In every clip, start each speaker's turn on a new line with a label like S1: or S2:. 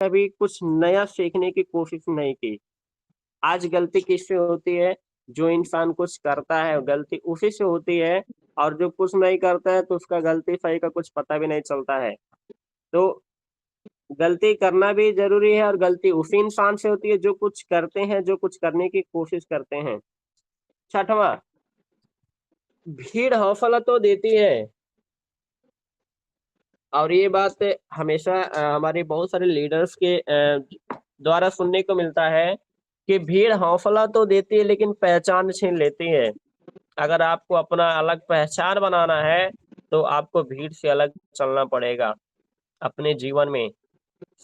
S1: कभी कुछ नया सीखने की कोशिश नहीं की। आज गलती किससे होती है? जो इंसान कुछ करता है गलती उसी से होती है, और जो कुछ नहीं करता है तो उसका गलती सही का कुछ पता भी नहीं चलता है। तो गलती करना भी ज़रूरी है, और गलती उसी इंसान से होती है जो कुछ करते हैं, जो कुछ करने की कोशिश करते हैं। छठवाँ, भीड़ हौसला तो देती है, और ये बात हमेशा हमारे बहुत सारे लीडर्स के द्वारा सुनने को मिलता है कि भीड़ हौसला तो देती है लेकिन पहचान छीन लेती है। अगर आपको अपना अलग पहचान बनाना है, तो आपको भीड़ से अलग चलना पड़ेगा अपने जीवन में।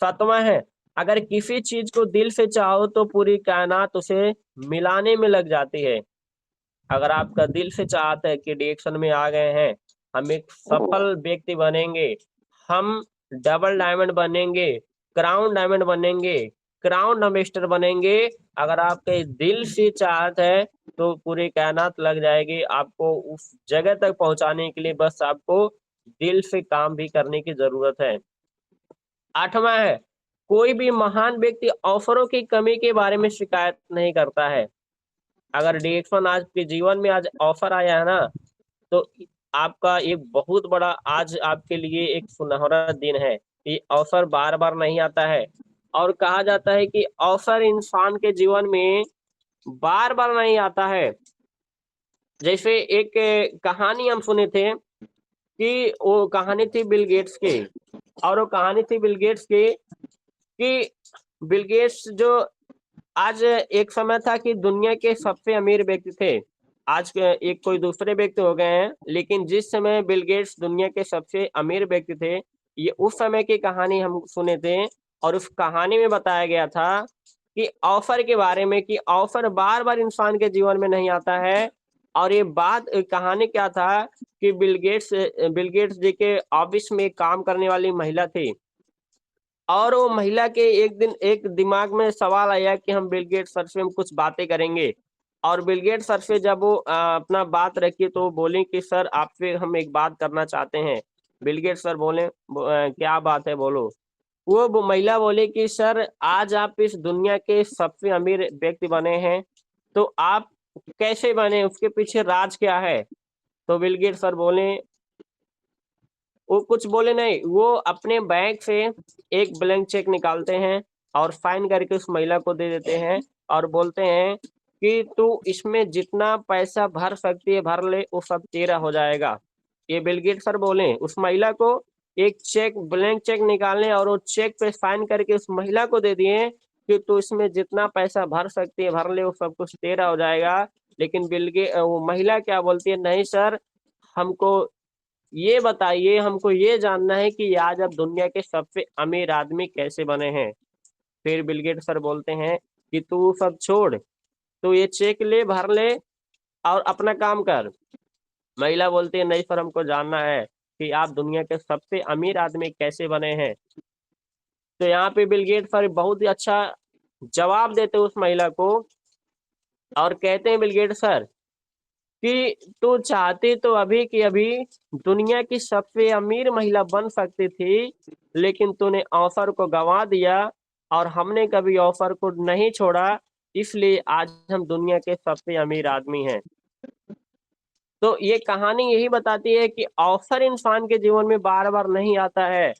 S1: 7वाँ है, अगर किसी चीज़ को दिल से चाहो तो पूरी कायनात उसे मिलाने में लग जाती है। अगर आपका दिल से चाहत है कि डायरेक्शन में आ गए हैं, हम एक सफल व्यक्ति बनेंगे, हम डबल डायमंड बनेंगे, क्राउन डायमंड बनेंगे, क्राउन मास्टर बनेंगे। अगर आपके दिल से चाहत है, तो पूरी कायनात लग जाएगी आपको उस जगह तक पहुँचाने के लिए, बस आपको दिल से काम भी करने की ज़रूरत है। 8वाँ है, कोई भी महान व्यक्ति अवसरों की कमी के बारे में शिकायत नहीं करता है। अगर डायरेक्शन आज के जीवन में आज ऑफर आया है ना, तो आपका एक बहुत बड़ा आज आपके लिए एक सुनहरा दिन है। ये अवसर बार-बार नहीं आता है, और कहा जाता है कि अवसर इंसान के जीवन में बार-बार नहीं आता है। जैसे एक कहानी हम सुने थे कि वो कहानी थी बिल गेट्स की, और वो कहानी थी बिल गेट्स की कि बिल गेट्स जो आज एक समय था कि दुनिया के सबसे अमीर व्यक्ति थे। आज के एक कोई दूसरे व्यक्ति हो गए हैं, लेकिन जिस समय बिल गेट्स दुनिया के सबसे अमीर व्यक्ति थे, ये उस समय की कहानी हम सुने थे, और उस कहानी में बताया गया था कि ऑफ़र के बारे में कि ऑफ़र बार-बार इंसान के जीवन में नहीं आता है। और ये बात कहानी क्या था कि बिल गेट्स जी के ऑफ़िस में काम करने वाली महिला थी। और वो महिला के एक दिन एक दिमाग में सवाल आया कि हम बिल गेट्स सर से हम कुछ बातें करेंगे। और बिल गेट्स सर से जब वो अपना बात रखी, तो वो बोली कि सर आपसे हम एक बात करना चाहते हैं। बिल गेट्स सर बोले, क्या बात है बोलो। वो महिला बोली कि सर आज आप इस दुनिया के सबसे अमीर व्यक्ति बने हैं, तो आप कैसे बने, उसके पीछे राज क्या है? तो बिल गेट्स सर बोले, वो कुछ बोले नहीं, वो अपने बैंक से एक ब्लैंक चेक निकालते हैं और साइन करके उस महिला को दे देते हैं, और बोलते हैं कि तू इसमें जितना पैसा भर सकती है भर ले, वो सब तेरा हो जाएगा। ये बिल गेट्स सर बोले उस महिला को एक चेक ब्लैंक चेक निकालने, और वो चेक पे साइन करके उस महिला को दे दिए कि तू इसमें जितना पैसा भर सकती है भर ले, वो सब कुछ तेरा हो जाएगा। लेकिन वो महिला क्या बोलती है, नहीं सर, हमको ये बताइए, हमको ये जानना है कि आज आप दुनिया के सबसे अमीर आदमी कैसे बने हैं? फिर बिल गेट्स सर बोलते हैं कि तू सब छोड़, तू ये चेक ले, भर ले और अपना काम कर। महिला बोलती है, नहीं सर, हमको जानना है कि आप दुनिया के सबसे अमीर आदमी कैसे बने हैं? तो यहाँ पे बिल गेट्स सर बहुत ही अच्छा जवाब देते हैं उस महिला को, और कहते हैं बिल गेट्स सर कि तू चाहती तो अभी की अभी दुनिया की सबसे अमीर महिला बन सकती थी, लेकिन तूने ऑफर को गँवा दिया, और हमने कभी ऑफर को नहीं छोड़ा, इसलिए आज हम दुनिया के सबसे अमीर आदमी हैं। तो ये कहानी यही बताती है कि ऑफर इंसान के जीवन में बार-बार नहीं आता है।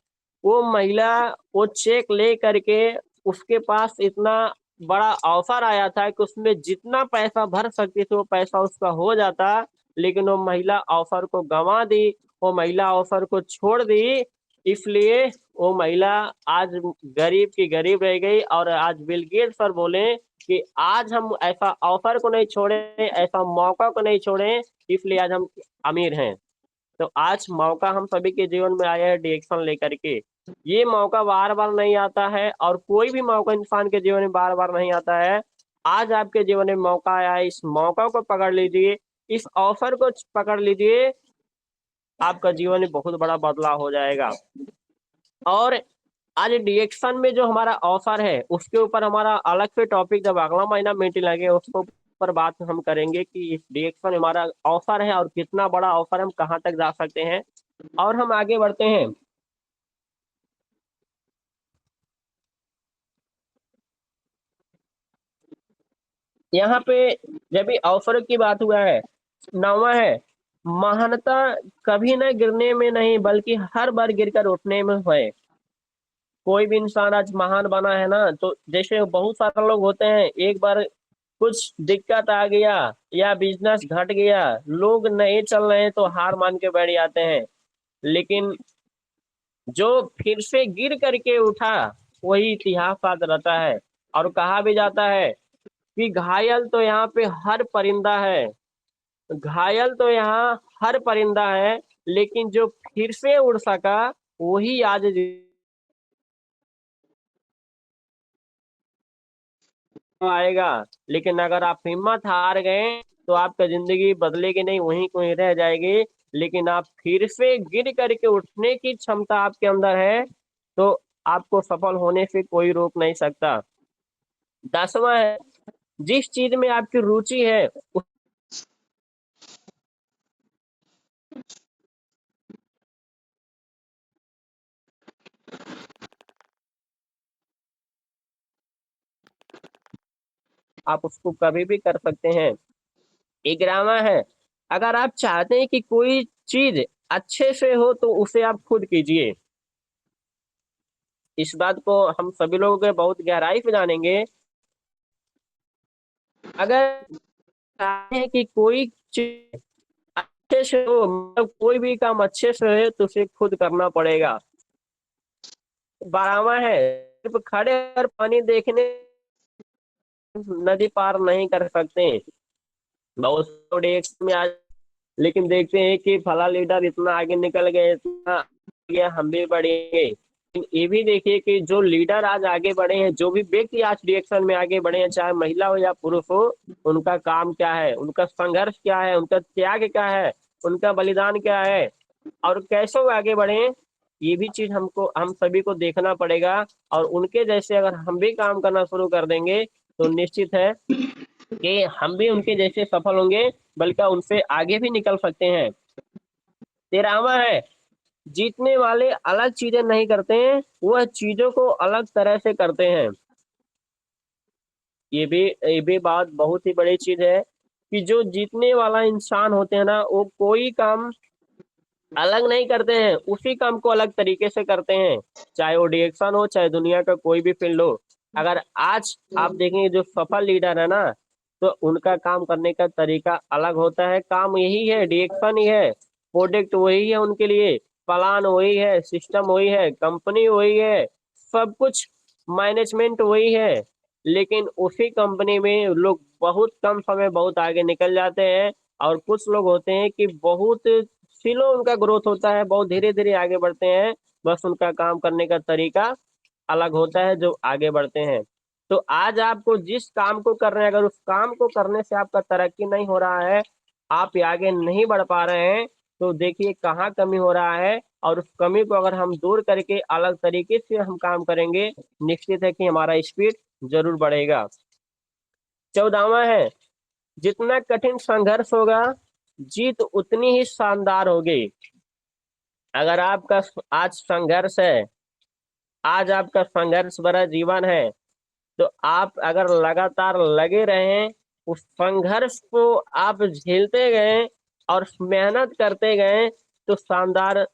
S1: वो महिला वो चेक ले करके, उसके पास इतना बड़ा ऑफर आया था कि उसमें जितना पैसा भर सकती थी वो पैसा उसका हो जाता, लेकिन वो महिला ऑफर को गँवा दी, वो महिला ऑफर को छोड़ दी, इसलिए वो महिला आज गरीब की गरीब रह गई। और आज बिल गेट्स सर बोले कि आज हम ऐसा ऑफर को नहीं छोड़े, ऐसा मौका को नहीं छोड़े, इसलिए आज हम अमीर हैं। तो आज मौका हम सभी के जीवन में आया है डायरेक्शन लेकर के। ये मौका बार-बार नहीं आता है, और कोई भी मौका इंसान के जीवन में बार-बार नहीं आता है। आज आपके जीवन में मौका आया है, इस मौका को पकड़ लीजिए, इस अवसर को पकड़ लीजिए, आपका जीवन में बहुत बड़ा बदलाव हो जाएगा। और आज डायरेक्शन में जो हमारा ऑफर है, उसके ऊपर हमारा अलग से टॉपिक जब अगला महीना मीटिंग लगे, उसके ऊपर बात हम करेंगे कि इस डायरेक्शन हमारा ऑफर है और कितना बड़ा ऑफर है, हम कहाँ तक जा सकते हैं। और हम आगे बढ़ते हैं। यहाँ पे जब भी अवसर की बात हुआ है, 9वां है, महानता कभी न गिरने में नहीं बल्कि हर बार गिरकर उठने में है। कोई भी इंसान आज महान बना है ना, तो जैसे बहुत सारे लोग होते हैं, एक बार कुछ दिक्कत आ गया या बिजनेस घट गया, लोग नहीं चल रहे हैं तो हार मान के बैठ जाते हैं। लेकिन जो फिर से गिर करके उठा, वही इतिहास याद रहता है। और कहा भी जाता है कि घायल तो यहाँ पे हर परिंदा है, घायल तो यहाँ हर परिंदा है, लेकिन जो फिर से उड़ सका वही आज आएगा। लेकिन अगर आप हिम्मत हार गए तो आपका जिंदगी बदलेगी नहीं, वहीं कोई रह जाएगी। लेकिन आप फिर से गिर करके उठने की क्षमता आपके अंदर है, तो आपको सफल होने से कोई रोक नहीं सकता। 10वां है, जिस चीज में आपकी रुचि है आप उसको कभी भी कर सकते हैं। 11वां है, अगर आप चाहते हैं कि कोई चीज अच्छे से हो तो उसे आप खुद कीजिए। इस बात को हम सभी लोग बहुत गहराई से जानेंगे। अगर चाहते हैं कि कोई चीज अच्छे से हो, मतलब कोई भी काम अच्छे से हो, तो उसे खुद करना पड़ेगा। 12वां है, सिर्फ खड़े और पानी देखने नदी पार नहीं कर सकते। बहुत लोग एक में आज लेकिन देखते हैं कि फला लीडर इतना आगे निकल गए, इतना आगे, हम भी बढ़ेंगे। लेकिन ये भी देखिए कि जो लीडर आज आगे बढ़े हैं, जो भी व्यक्ति आज रिएक्शन में आगे बढ़े हैं, चाहे महिला हो या पुरुष हो, उनका काम क्या है, उनका संघर्ष क्या है, उनका त्याग क्या है, उनका बलिदान क्या है, और कैसे वो आगे बढ़े, ये भी चीज हम सभी को देखना पड़ेगा। और उनके जैसे अगर हम भी काम करना शुरू कर देंगे तो निश्चित है कि हम भी उनके जैसे सफल होंगे, बल्कि उनसे आगे भी निकल सकते हैं। 13वां है, जीतने वाले अलग चीजें नहीं करते हैं, वह चीजों को अलग तरह से करते हैं। ये भी बात बहुत ही बड़ी चीज है कि जो जीतने वाला इंसान होते हैं ना, वो कोई काम अलग नहीं करते हैं, उसी काम को अलग तरीके से करते हैं। चाहे वो डिएक्शन हो, चाहे दुनिया का कोई भी फील्ड हो। अगर आज आप देखेंगे जो सफल लीडर है ना, तो उनका काम करने का तरीका अलग होता है। काम यही है, डिएक्शन ही है, प्रोडक्ट वही है उनके लिए, प्लान वही है, सिस्टम वही है, कंपनी वही है, सब कुछ मैनेजमेंट वही है। लेकिन उसी कंपनी में लोग बहुत कम समय बहुत आगे निकल जाते हैं। और कुछ लोग होते हैं कि बहुत स्लो उनका ग्रोथ होता है, बहुत धीरे धीरे आगे बढ़ते हैं। बस उनका काम करने का तरीका अलग होता है जो आगे बढ़ते हैं। तो आज आपको जिस काम को कर रहे हैं, अगर उस काम को करने से आपका तरक्की नहीं हो रहा है, आप ये आगे नहीं बढ़ पा रहे हैं, तो देखिए कहाँ कमी हो रहा है। और उस कमी को अगर हम दूर करके अलग तरीके से हम काम करेंगे, निश्चित है कि हमारा स्पीड जरूर बढ़ेगा। 14वां है, जितना कठिन संघर्ष होगा, जीत उतनी ही शानदार होगी। अगर आपका आज संघर्ष है, आज आपका संघर्ष भरा जीवन है, तो आप अगर लगातार लगे रहें, उस संघर्ष को आप झेलते गए और मेहनत करते गए, तो शानदार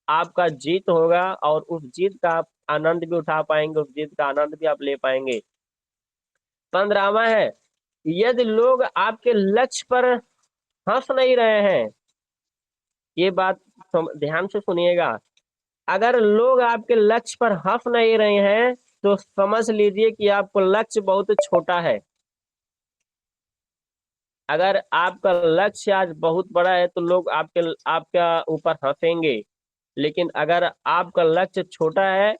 S1: आपका जीत होगा। और उस जीत का आप आनंद भी उठा पाएंगे, उस जीत का आनंद भी आप ले पाएंगे। 15वां है, यदि लोग आपके लक्ष्य पर हंस नहीं रहे हैं, ये बात ध्यान से सुनिएगा, अगर लोग आपके लक्ष्य पर हंस नहीं रहे हैं, तो समझ लीजिए कि आपका लक्ष्य बहुत छोटा है। अगर आपका लक्ष्य आज बहुत बड़ा है तो लोग आपका ऊपर हंसेंगे। लेकिन अगर आपका लक्ष्य छोटा है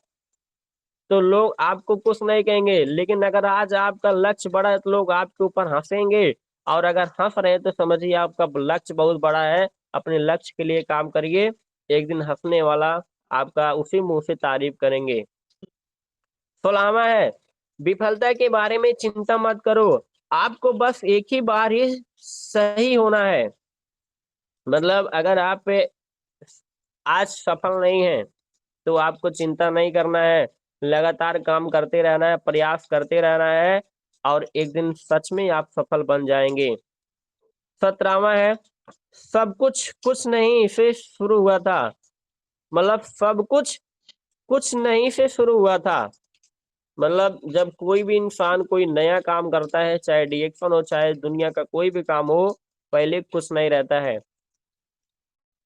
S1: तो लोग आपको कुछ नहीं कहेंगे। लेकिन अगर आज आपका लक्ष्य बड़ा है तो लोग आपके ऊपर हंसेंगे। और अगर हंस रहे हैं तो समझिए आपका लक्ष्य बहुत बड़ा है। अपने लक्ष्य के लिए काम करिए, एक दिन हंसने वाला आपका उसी मुंह से तारीफ करेंगे। 16वां है, विफलता के बारे में चिंता मत करो, आपको बस एक ही बार ही सही होना है। मतलब अगर आप आज सफल नहीं है तो आपको चिंता नहीं करना है, लगातार काम करते रहना है, प्रयास करते रहना है। और एक दिन सच में आप सफल बन जाएंगे। 17वां है, सब कुछ कुछ नहीं से शुरू हुआ था। मतलब सब कुछ कुछ नहीं से शुरू हुआ था। मतलब जब कोई भी इंसान कोई नया काम करता है, चाहे डिएक्शन हो चाहे दुनिया का कोई भी काम हो, पहले कुछ नहीं रहता है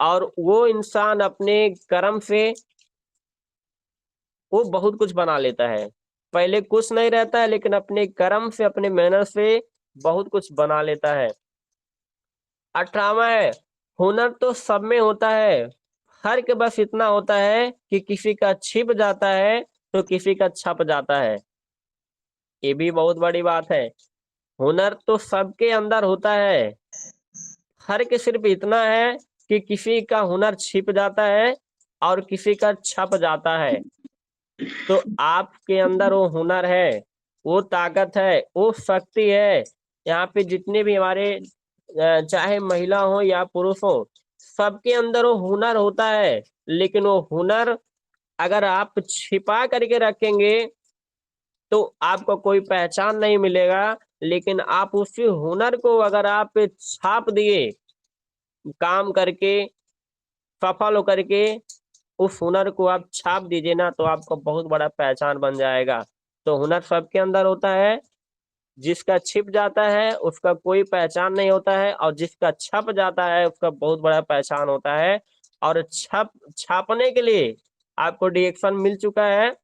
S1: और वो इंसान अपने कर्म से वो बहुत कुछ बना लेता है। पहले कुछ नहीं रहता है लेकिन अपने कर्म से अपने मेहनत से बहुत कुछ बना लेता है। 18वां है, हुनर तो सब में होता है, फर्क बस इतना होता है कि किसी का छिप जाता है तो किसी का छप जाता है। ये भी बहुत बड़ी बात है। हुनर तो सबके अंदर होता है, फर्क सिर्फ इतना है कि किसी का हुनर छिप जाता है और किसी का छप जाता है। तो आपके अंदर वो हुनर है, वो ताकत है, वो शक्ति है। यहाँ पे जितने भी हमारे चाहे महिला हो या पुरुष हो, सबके अंदर वो हुनर होता है। लेकिन वो हुनर अगर आप छिपा करके रखेंगे तो आपको कोई पहचान नहीं मिलेगा। लेकिन आप उसी हुनर को अगर आप छाप दिए काम करके, सफल होकर के उस हुनर को आप छाप दीजिए ना, तो आपको बहुत बड़ा पहचान बन जाएगा। तो हुनर सबके अंदर होता है, जिसका छिप जाता है उसका कोई पहचान नहीं होता है और जिसका छप जाता है उसका बहुत बड़ा पहचान होता है। और छापने के लिए आपको डायरेक्शन मिल चुका है।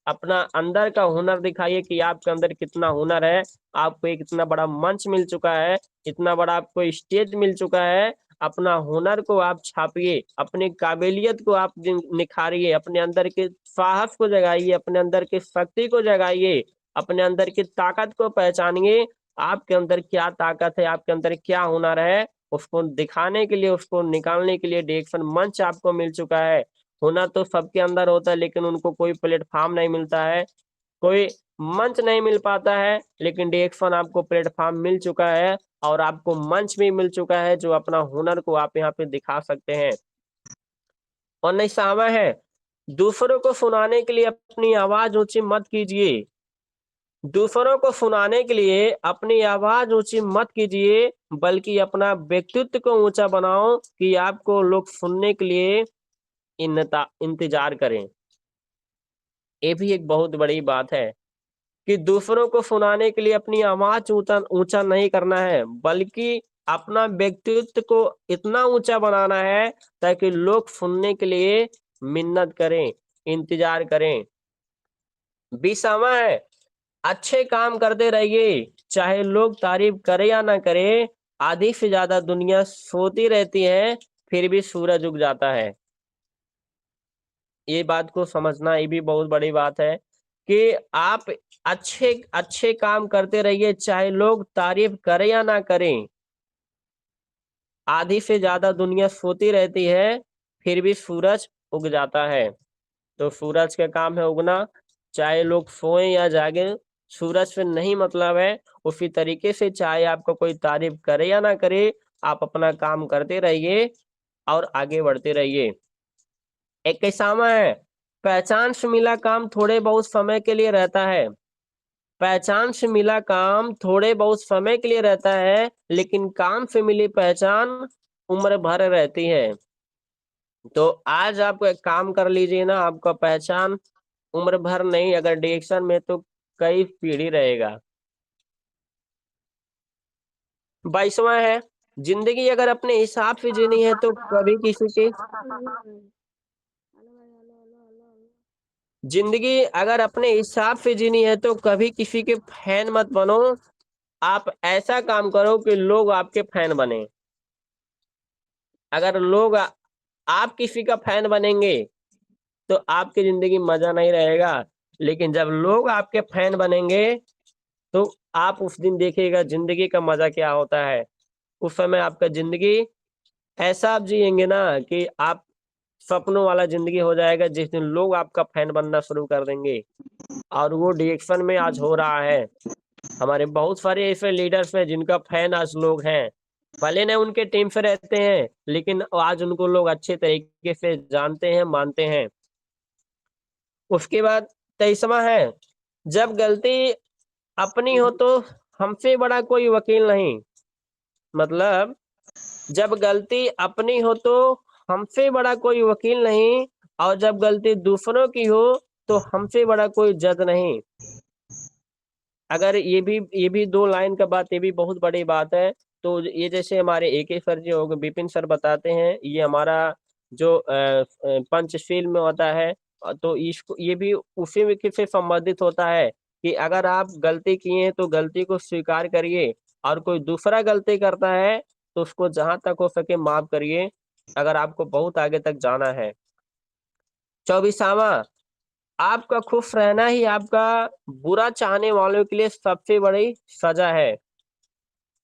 S1: अपना अंदर का हुनर दिखाइए कि आपके अंदर कितना हुनर है। आपको एक इतना बड़ा मंच मिल चुका है, इतना बड़ा आपको स्टेज मिल चुका है। अपना हुनर को आप छापिए, अपनी काबिलियत को आप निखारिए, अपने अंदर के साहस को जगाइए, अपने अंदर की शक्ति को जगाइए, अपने अंदर की ताकत को पहचानिए। आपके अंदर क्या ताकत है, आपके अंदर क्या हुनर है, उसको दिखाने के लिए, उसको निकालने के लिए डायरेक्शन मंच आपको मिल चुका है। हुनर तो सबके अंदर होता है लेकिन उनको कोई प्लेटफॉर्म नहीं मिलता है, कोई मंच नहीं मिल पाता है। लेकिन डायरेक्शन आपको प्लेटफॉर्म मिल चुका है और आपको मंच भी मिल चुका है जो अपना हुनर को आप यहाँ पे दिखा सकते हैं। और नहीं सामा है, दूसरों को सुनाने के लिए अपनी आवाज ऊंची मत कीजिए। दूसरों को सुनाने के लिए अपनी आवाज ऊंची मत कीजिए, बल्कि अपना व्यक्तित्व को ऊंचा बनाओ कि आपको लोग सुनने के लिए इंतजार करें। ये भी एक बहुत बड़ी बात है कि दूसरों को सुनाने के लिए अपनी आवाज ऊंचा ऊंचा नहीं करना है, बल्कि अपना व्यक्तित्व को इतना ऊंचा बनाना है ताकि लोग सुनने के लिए मिन्नत करें, इंतजार करें। 20वां है, अच्छे काम करते रहिए, चाहे लोग तारीफ करे या ना करे। आधी से ज्यादा दुनिया सोती रहती है, फिर भी सूरज उग जाता है। ये बात को समझना ये भी बहुत बड़ी बात है कि आप अच्छे अच्छे काम करते रहिए, चाहे लोग तारीफ करें या ना करें। आधी से ज्यादा दुनिया सोती रहती है, फिर भी सूरज उग जाता है। तो सूरज का काम है उगना, चाहे लोग सोएं या जागें, सूरज से नहीं मतलब है। उसी तरीके से चाहे आपको कोई तारीफ करे या ना करे, आप अपना काम करते रहिए और आगे बढ़ते रहिए। 21वां है, पहचान से मिला काम थोड़े बहुत समय के लिए रहता है। पहचान से मिला काम थोड़े बहुत समय के लिए रहता है, लेकिन काम से मिली पहचान उम्र भर रहती है। तो आज आप एक काम कर लीजिए ना, आपका पहचान उम्र भर नहीं, अगर डायरेक्शन में तो कई पीढ़ी रहेगा। 22वां है, जिंदगी अगर अपने हिसाब से जीनी है तो कभी किसी के जिंदगी अगर अपने हिसाब से जीनी है तो कभी किसी के फैन मत बनो। आप ऐसा काम करो कि लोग आपके फैन बने। अगर लोग आप किसी का फैन बनेंगे तो आपकी जिंदगी मजा नहीं रहेगा। लेकिन जब लोग आपके फैन बनेंगे तो आप उस दिन देखिएगा जिंदगी का मजा क्या होता है। उस समय आपका जिंदगी ऐसा आप जिएंगे ना कि आप सपनों वाला जिंदगी हो जाएगा, जिस दिन लोग आपका फैन बनना शुरू कर देंगे। और वो डायरेक्शन में आज हो रहा है। हमारे बहुत सारे ऐसे लीडर्स हैं जिनका फैन आज लोग हैं, भले न उनके टीम से रहते हैं लेकिन आज उनको लोग अच्छे तरीके से जानते हैं, मानते हैं। उसके बाद 23वां है, जब गलती अपनी हो तो हमसे बड़ा कोई वकील नहीं। मतलब जब गलती अपनी हो तो हमसे बड़ा कोई वकील नहीं, और जब गलती दूसरों की हो तो हमसे बड़ा कोई जज नहीं। अगर ये भी 2 लाइन का बात, ये भी बहुत बड़ी बात है। तो ये जैसे हमारे एके सर जी हो गए, विपिन सर बताते हैं, ये हमारा जो पंचशील में होता है, तो इसको ये भी उसी में से संबंधित होता है कि अगर आप गलती किए हैं तो गलती को स्वीकार करिए, और कोई दूसरा गलती करता है तो उसको जहां तक हो सके माफ करिए, अगर आपको बहुत आगे तक जाना है। 24वां, आपका खुश रहना ही आपका बुरा चाहने वालों के लिए सबसे बड़ी सजा है।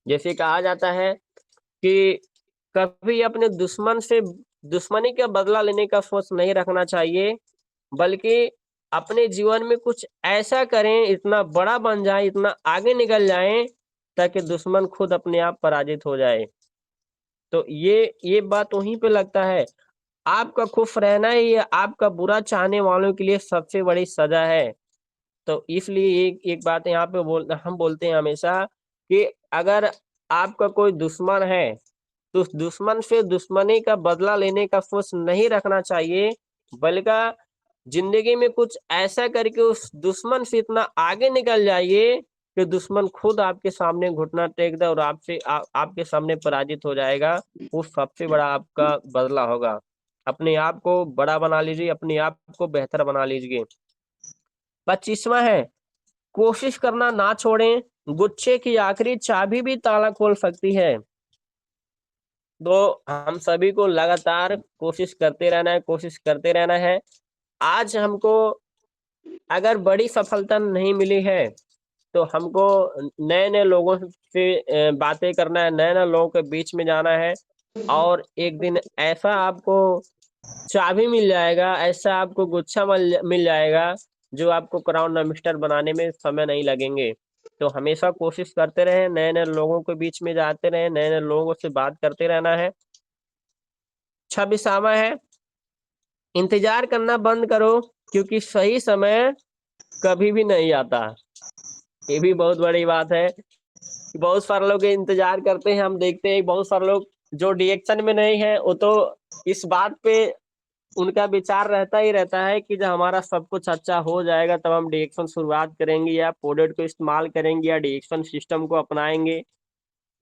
S1: जैसे कहा जाता है कि कभी अपने दुश्मन से दुश्मनी का बदला लेने का सोच नहीं रखना चाहिए, बल्कि अपने जीवन में कुछ ऐसा करें, इतना बड़ा बन जाए, इतना आगे निकल जाएं, ताकि दुश्मन खुद अपने आप पराजित हो जाए। तो ये बात वहीं पे लगता है। आपका खुश रहना ही आपका बुरा चाहने वालों के लिए सबसे बड़ी सजा है। तो इसलिए एक एक बात यहाँ पे हम बोलते हैं हमेशा कि अगर आपका कोई दुश्मन है, तो उस दुश्मन से दुश्मनी का बदला लेने का सोच नहीं रखना चाहिए, बल्कि जिंदगी में कुछ ऐसा करके उस दुश्मन से इतना आगे निकल जाइए कि दुश्मन खुद आपके सामने घुटना टेक दे और आपके सामने पराजित हो जाएगा। वो सबसे बड़ा आपका बदला होगा। अपने आप को बड़ा बना लीजिए, अपने आप को बेहतर बना लीजिए। 25वां है, कोशिश करना ना छोड़ें, गुच्छे की आखिरी चाबी भी ताला खोल सकती है। तो हम सभी को लगातार कोशिश करते रहना है, कोशिश करते रहना है। आज हमको अगर बड़ी सफलता नहीं मिली है, तो हमको नए-नए लोगों से बातें करना है, नए-नए लोगों के बीच में जाना है, और एक दिन ऐसा आपको चाबी मिल जाएगा, ऐसा आपको गुच्छा मिल जाएगा, जो आपको क्राउन मिनिस्टर बनाने में समय नहीं लगेंगे। तो हमेशा कोशिश करते रहें, नए-नए लोगों के बीच में जाते रहें, नए-नए लोगों से बात करते रहना है। 26वां है, इंतज़ार करना बंद करो, क्योंकि सही समय कभी भी नहीं आता। ये भी बहुत बड़ी बात है। बहुत सारे लोग इंतज़ार करते हैं, हम देखते हैं बहुत सारे लोग जो रिएक्शन में नहीं है, वो तो इस बात पे उनका विचार रहता ही रहता है कि जब हमारा सब कुछ अच्छा हो जाएगा तब हम रिएक्शन शुरुआत करेंगे, या प्रोडक्ट को इस्तेमाल करेंगे, या रिएक्शन सिस्टम को अपनाएँगे।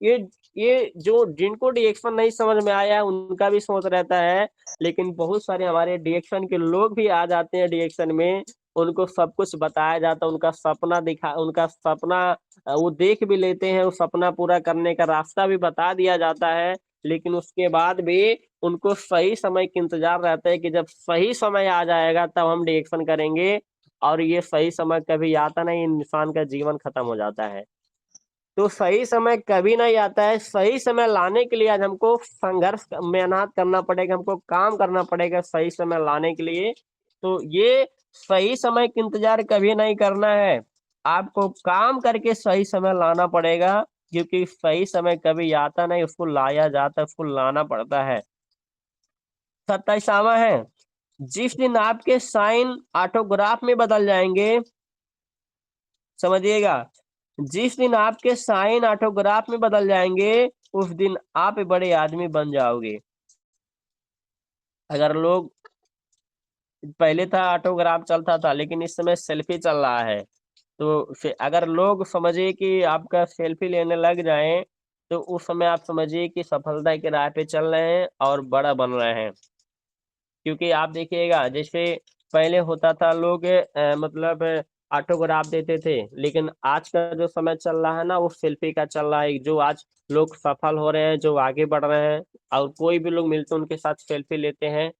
S1: ये ये जो जिनको रिएक्शन नहीं समझ में आया है उनका भी सोच रहता है, लेकिन बहुत सारे हमारे रिएक्शन के लोग भी आ जाते हैं रिएक्शन में, उनको सब कुछ बताया जाता है, उनका सपना वो देख भी लेते हैं, उस सपना पूरा करने का रास्ता भी बता दिया जाता है, लेकिन उसके बाद भी उनको सही समय का इंतज़ार रहता है कि जब सही समय आ जाएगा तब हम रिएक्शन करेंगे, और ये सही समय कभी आता नहीं, इंसान का जीवन खत्म हो जाता है। तो सही समय कभी नहीं आता है, सही समय लाने के लिए आज हमको मेहनत करना पड़ेगा, हमको काम करना पड़ेगा सही समय लाने के लिए। तो ये सही समय का इंतज़ार कभी नहीं करना है, आपको काम करके सही समय लाना पड़ेगा, क्योंकि सही समय कभी आता नहीं, उसको लाया जाता है, उसको लाना पड़ता है। 27वां है, जिस दिन आपके साइन ऑटोग्राफ में बदल जाएँगे, समझिएगा, जिस दिन आपके साइन ऑटोग्राफ में बदल जाएँगे, उस दिन आप बड़े आदमी बन जाओगे। अगर लोग पहले था ऑटोग्राफ चलता था, लेकिन इस समय सेल्फी चल रहा है। तो अगर लोग समझिए कि आपका सेल्फी लेने लग जाएँ, तो उस समय आप समझिए कि सफलता की राह पे चल रहे हैं और बड़ा बन रहे हैं। क्योंकि आप देखिएगा जैसे पहले होता था लोग मतलब ऑटोग्राफ देते थे, लेकिन आज का जो समय चल रहा है ना वो सेल्फी का चल रहा है। जो आज लोग सफल हो रहे हैं, जो आगे बढ़ रहे हैं, और कोई भी लोग मिलते हैं उनके साथ सेल्फी लेते हैं।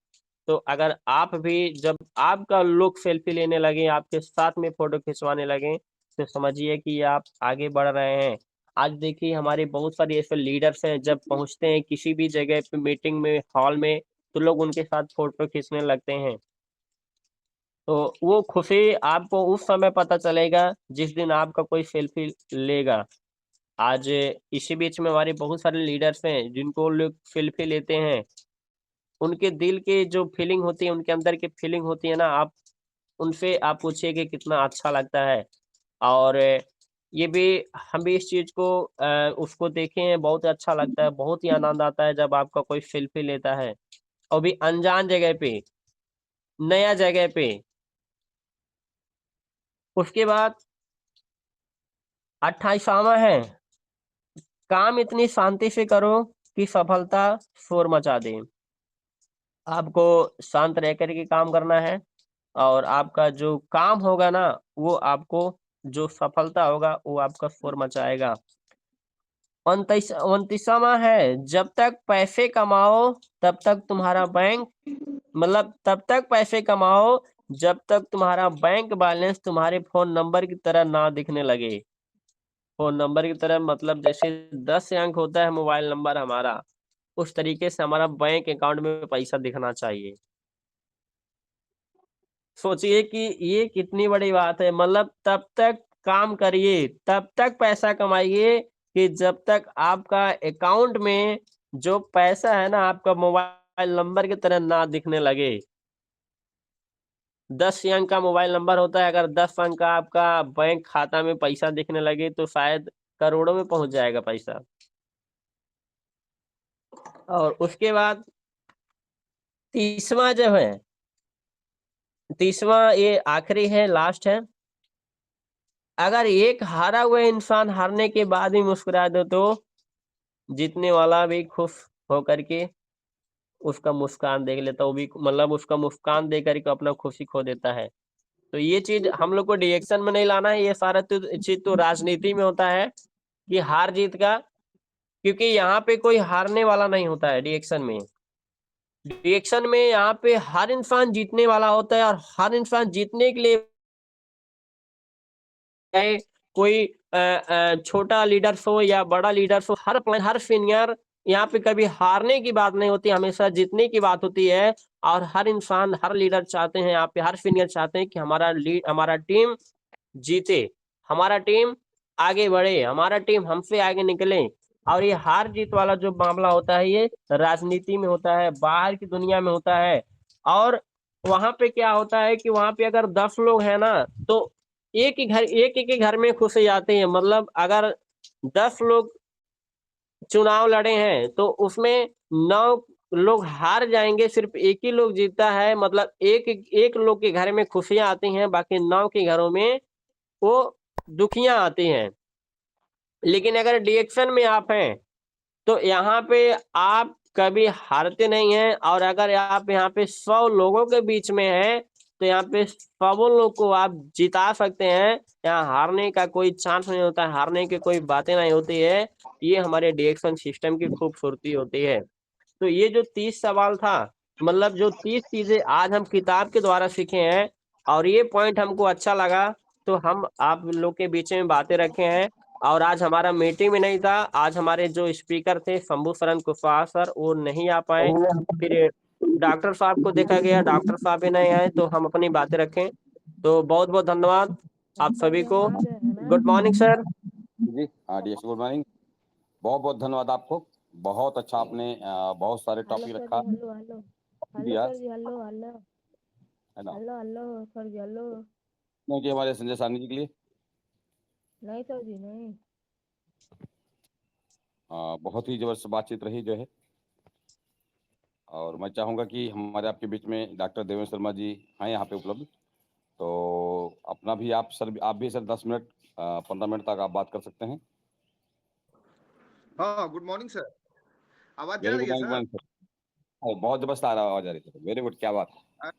S1: तो अगर आप भी जब आपका लोग सेल्फी लेने लगे, आपके साथ में फ़ोटो खिंचवाने लगे, तो समझिए कि आप आगे बढ़ रहे हैं। आज देखिए हमारे बहुत सारे ऐसे लीडर्स हैं, जब पहुँचते हैं किसी भी जगह पे मीटिंग में, हॉल में, तो लोग उनके साथ फ़ोटो खींचने लगते हैं। तो वो खुशी आपको उस समय पता चलेगा जिस दिन आपका कोई सेल्फी लेगा। आज इसी बीच में हमारे बहुत सारे लीडर्स हैं जिनको लोग सेल्फी लेते हैं। उनके दिल की जो फीलिंग होती है, उनके अंदर की फीलिंग होती है ना, आप उनसे आप पूछिए कि कितना अच्छा लगता है। और ये भी हम भी इस चीज़ को उसको देखे हैं, बहुत अच्छा लगता है, बहुत ही आनंद आता है जब आपका कोई सेल्फी लेता है, और भी अनजान जगह पे, नया जगह पे। उसके बाद 28वां है, काम इतनी शांति से करो कि सफलता शोर मचा दे। आपको शांत रह कर के काम करना है, और आपका जो काम होगा ना, वो आपको जो सफलता होगा वो आपका शोर मचाएगा। 29वां है, जब तक पैसे कमाओ तब तक तुम्हारा बैंक, मतलब तब तक पैसे कमाओ जब तक तुम्हारा बैंक बैलेंस तुम्हारे फोन नंबर की तरह ना दिखने लगे। फोन नंबर की तरह मतलब जैसे 10 अंक होता है मोबाइल नंबर हमारा, उस तरीके से हमारा बैंक अकाउंट में पैसा दिखना चाहिए। सोचिए कि ये कितनी बड़ी बात है, मतलब तब तक काम करिए, तब तक पैसा कमाइए कि जब तक आपका अकाउंट में जो पैसा है ना, आपका मोबाइल नंबर की तरह ना दिखने लगे। 10 अंक का मोबाइल नंबर होता है, अगर 10 अंक का आपका बैंक खाता में पैसा दिखने लगे तो शायद करोड़ों में पहुंच जाएगा पैसा। और उसके बाद 30वां जो है, 30वां ये आखिरी है, लास्ट है। अगर एक हारा हुआ इंसान हारने के बाद ही मुस्कुरा दे तो जीतने वाला भी खुश होकर के उसका मुस्कान देख लेता, वो भी मतलब उसका मुस्कान दे करके अपना खुशी खो देता है। तो ये चीज हम लोग को रिएक्शन में नहीं लाना है, ये सारा चीज तो राजनीति में होता है कि हार जीत का, क्योंकि यहाँ पे कोई हारने वाला नहीं होता है रिएक्शन में। रिएक्शन में यहाँ पे हर इंसान जीतने वाला होता है, और हर इंसान जीतने के लिए, चाहे कोई छोटा लीडर्स हो या बड़ा लीडर्स हो, हर सीनियर, यहाँ पे कभी हारने की बात नहीं होती, हमेशा जीतने की बात होती है। और हर इंसान, हर लीडर चाहते हैं, यहाँ पे हर सीनियर चाहते हैं कि हमारा टीम जीते, हमारा टीम आगे बढ़े, हमारा टीम हमसे आगे निकले। और ये हार जीत वाला जो मामला होता है, ये राजनीति में होता है, बाहर की दुनिया में होता है। और वहां पे क्या होता है कि वहां पे अगर 10 लोग हैं ना, तो एक ही घर में खुशी आती है। मतलब अगर 10 लोग चुनाव लड़े हैं तो उसमें 9 लोग हार जाएंगे, सिर्फ एक ही लोग जीतता है, मतलब एक एक लोग के घर में खुशियां आती हैं, बाकी 9 के घरों में वो दुखियां आती हैं। लेकिन अगर डिएक्शन में आप हैं तो यहाँ पे आप कभी हारते नहीं हैं, और अगर आप यहाँ पे 100 लोगों के बीच में हैं तो यहाँ पे 100 लोग को आप जिता सकते हैं। यहाँ हारने का कोई चांस नहीं होता है, हारने की कोई बातें नहीं होती है। ये हमारे डिएक्शन सिस्टम की खूबसूरती होती है। तो ये जो 30 सवाल था, मतलब जो 30 चीजें आज हम किताब के द्वारा सीखे हैं, और ये पॉइंट हमको अच्छा लगा, तो हम आप लोग के बीच में बातें रखे हैं। और आज हमारा मीटिंग में नहीं था, आज हमारे जो स्पीकर थे शंभू शरण कुशवाहा सर, वो नहीं आ पाए। फिर डॉक्टर साहब को देखा गया, डॉक्टर साहब भी नहीं आए, तो हम अपनी बातें रखें। तो बहुत बहुत धन्यवाद आप सभी को। Good morning sir.
S2: जी हाँ डी गुड मॉर्निंग। बहुत बहुत धन्यवाद आपको। बहुत अच्छा आपने बहुत सारे टॉपिक रखा
S3: हेलो हेलो
S2: दिया
S3: सर जी, हेलो हेलो
S2: है ना।
S3: हेलो हेलो सर जी, हेलो।
S2: क्योंकि हमारे संजय साहनी जी के लिए
S3: नहीं सर जी, नहीं।
S2: बहुत ही जबरदस्त बातचीत रही जो है। और मैं चाहूँगा कि हमारे आपके बीच में डॉक्टर देवेंद्र शर्मा जी हैं यहाँ पे उपलब्ध, तो अपना भी आप भी सर 10 मिनट 15 मिनट तक आप बात कर सकते हैं।
S4: हाँ, गुड मॉर्निंग सर। आवाज जा
S2: वेरी
S4: रही
S2: गुड
S4: है सर?
S2: Morning sir. बहुत जबरदस्त आ रहा आवाज आ रही है। वेरी गुड, क्या बात है।